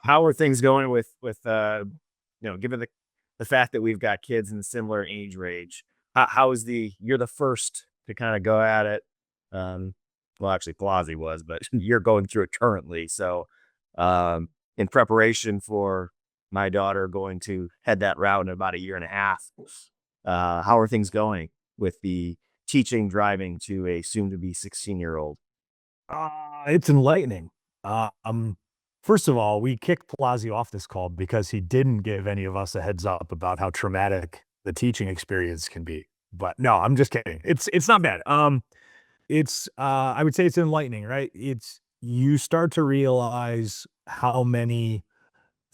How are things going given the fact that we've got kids in a similar age range? How is you're the first to kind of go at it? Um, well, actually, Palazzi was, but you're going through it currently. So, in preparation for my daughter going to head that route in about a year and a half, how are things going with the teaching driving to a soon to be 16-year-old? It's enlightening. First of all, we kicked Palazzi off this call because he didn't give any of us a heads up about how traumatic the teaching experience can be. But no, I'm just kidding. It's not bad. I would say it's enlightening, right? It's you start to realize how many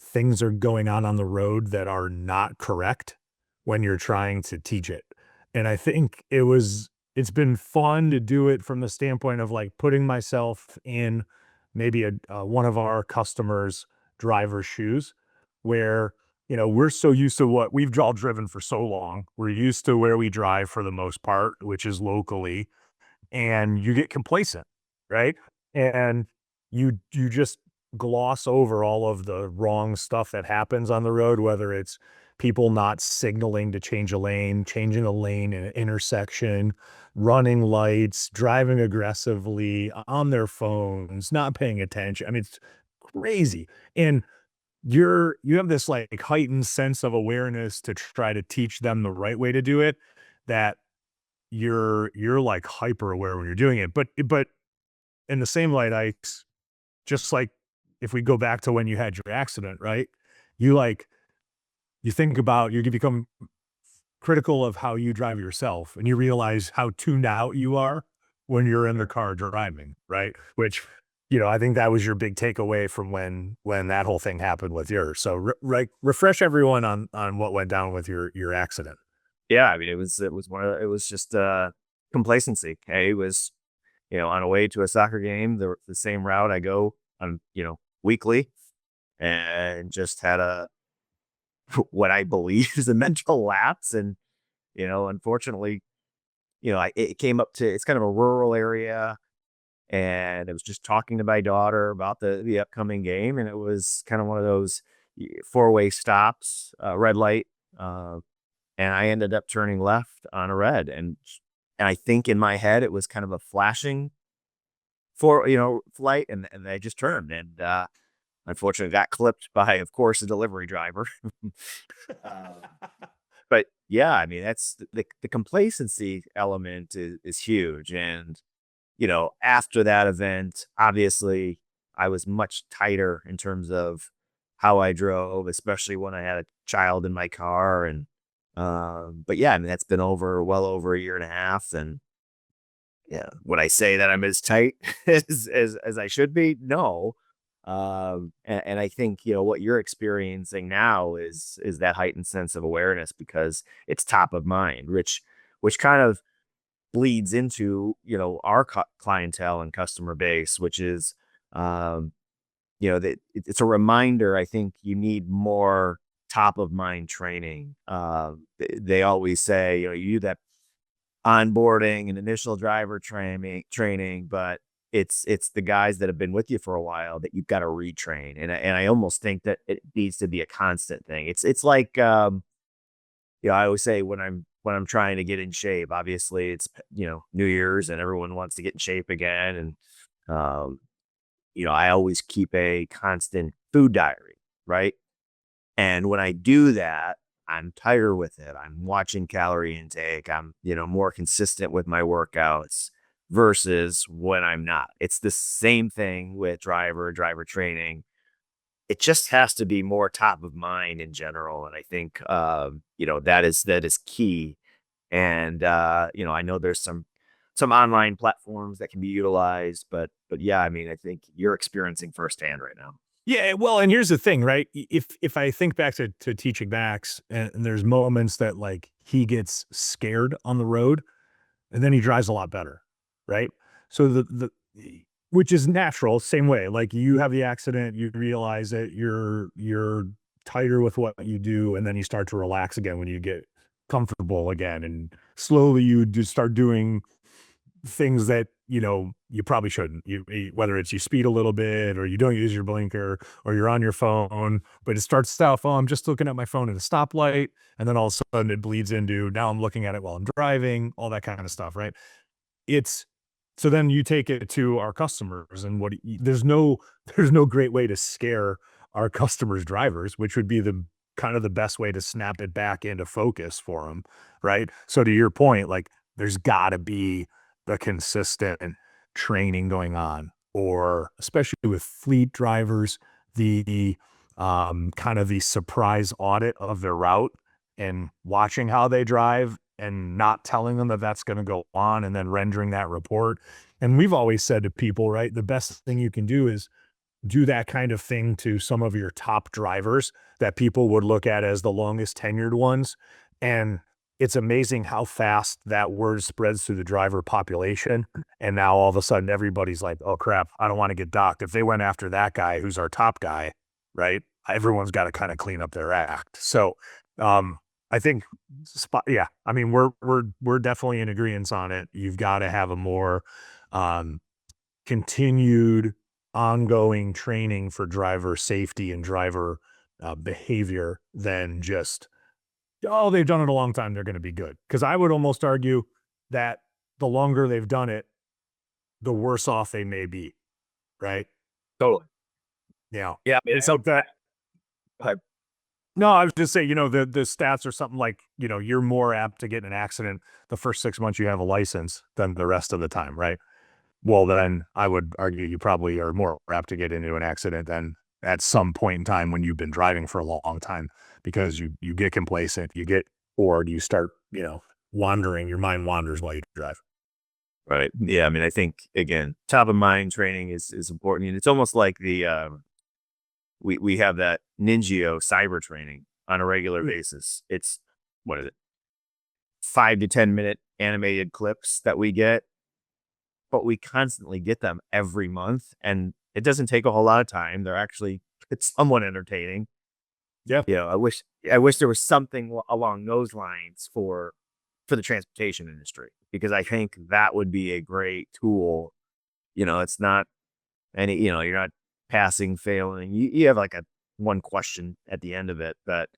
things are going on the road that are not correct when you're trying to teach it. And I think it's been fun to do it from the standpoint of like putting myself in maybe one of our customers' driver's shoes where, we're so used to what we've all driven for so long. We're used to where we drive for the most part, which is locally, and you get complacent, right? And you just gloss over all of the wrong stuff that happens on the road, whether it's people not signaling to change a lane, changing a lane in an intersection, running lights, driving aggressively on their phones, not paying attention. I mean, it's crazy. And you have this like heightened sense of awareness to try to teach them the right way to do it that you're like hyper aware when you're doing it. But in the same light, just like if we go back to when you had your accident, right? You like you think about you become critical of how you drive yourself and you realize how tuned out you are when you're in the car driving, right? Which, I think that was your big takeaway from when that whole thing happened with yours. So refresh everyone on what went down with your accident. Yeah, I mean, it was just complacency. Hey, it was on a way to a soccer game, the same route I go on, weekly, and just had a what I believe is a mental lapse, and unfortunately, it came up to it's kind of a rural area, and I was just talking to my daughter about the upcoming game, and it was kind of one of those four-way stops, red light, uh, and I ended up turning left on a red, and I think in my head it was kind of a flashing flight, and I just turned, and unfortunately got clipped by, of course, a delivery driver. uh, but yeah, I mean that's the complacency element is huge, and after that event, obviously I was much tighter in terms of how I drove, especially when I had a child in my car, and but yeah, I mean that's been well over a year and a half, and yeah. Would I say that I'm as tight as I should be? No. And I think, what you're experiencing now is that heightened sense of awareness because it's top of mind, which kind of bleeds into, our clientele and customer base, which is um, that it's a reminder. I think you need more top of mind training. They always say, you do that onboarding and initial driver training, but it's the guys that have been with you for a while that you've got to retrain. And I almost think that it needs to be a constant thing. It's like I always say when I'm trying to get in shape, obviously it's New Year's and everyone wants to get in shape again. And I always keep a constant food diary, right? And when I do that, I'm tighter with it. I'm watching calorie intake. I'm, more consistent with my workouts versus when I'm not. It's the same thing with driver training. It just has to be more top of mind in general. And I think, that is key. And, I know there's some online platforms that can be utilized, but yeah, I mean, I think you're experiencing firsthand right now. Yeah, well, and here's the thing, right? If I think back to teaching Max, and there's moments that like he gets scared on the road, and then he drives a lot better, right? So which is natural, same way. Like you have the accident, you realize that you're tighter with what you do, and then you start to relax again when you get comfortable again, and slowly you just start doing things that, you probably shouldn't. Whether it's you speed a little bit or you don't use your blinker or you're on your phone, but it starts out, oh, I'm just looking at my phone at a stoplight. And then all of a sudden it bleeds into now I'm looking at it while I'm driving, all that kind of stuff, right? It's so then you take it to our customers and there's no great way to scare our customers' drivers, which would be the kind of the best way to snap it back into focus for them, right? So to your point, like there's got to be the consistent training going on, or especially with fleet drivers, the kind of the surprise audit of their route and watching how they drive and not telling them that that's going to go on and then rendering that report. And we've always said to people, right, the best thing you can do is do that kind of thing to some of your top drivers that people would look at as the longest tenured ones. And it's amazing how fast that word spreads through the driver population. And now all of a sudden everybody's like, oh crap, I don't want to get docked. If they went after that guy who's our top guy, right? Everyone's got to kind of clean up their act. So I think yeah, I mean we're definitely in agreement on it. You've got to have a more continued ongoing training for driver safety and driver behavior than just, oh, they've done it a long time, they're going to be good. Because I would almost argue that the longer they've done it, the worse off they may be, right? Totally. Yeah. Yeah. I mean, It's like that. I- No, I was just saying, the stats are something like, you're more apt to get in an accident the first 6 months you have a license than the rest of the time, right? Well, then I would argue you probably are more apt to get into an accident than at some point in time when you've been driving for a long time, because you get complacent, you get bored, you start, wandering, your mind wanders while you drive. Right. Yeah. I mean, I think again, top of mind training is important. And it's almost like we have that Ninja cyber training on a regular basis. It's what is it? 5 to 10 minute animated clips that we get, but we constantly get them every month, and it doesn't take a whole lot of time. It's somewhat entertaining. Yeah. I wish there was something along those lines for the transportation industry, because I think that would be a great tool. It's not you're not passing, failing. You have like a one question at the end of it, but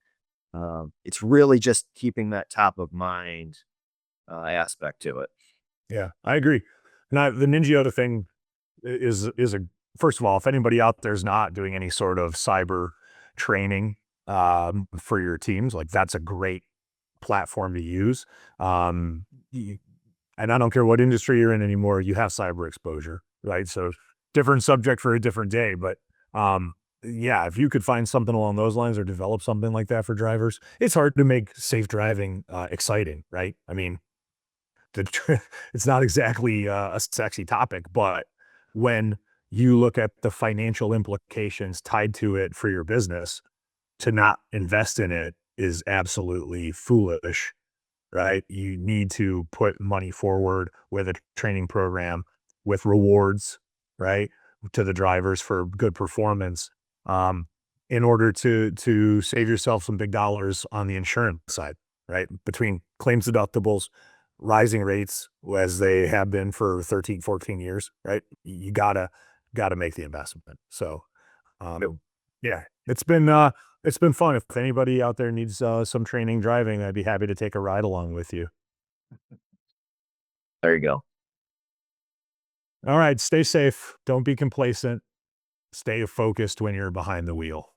it's really just keeping that top of mind aspect to it. Yeah, I agree. And the Ninja thing is a first of all, if anybody out there's not doing any sort of cyber training for your teams, like that's a great platform to use. And I don't care what industry you're in anymore, you have cyber exposure, right? So different subject for a different day, but yeah, if you could find something along those lines or develop something like that for drivers, it's hard to make safe driving exciting, right? I mean, it's not exactly a sexy topic, but when you look at the financial implications tied to it for your business, to not invest in it is absolutely foolish, right? You need to put money forward with a training program, with rewards, right, to the drivers for good performance, um, in order to save yourself some big dollars on the insurance side, right? Between claims deductibles, rising rates as they have been for 13, 14 years, right? You gotta make the investment. So, um, yeah, it's been fun. If anybody out there needs some training driving, I'd be happy to take a ride along with you. There you go. All right, stay safe. Don't be complacent. Stay focused when you're behind the wheel.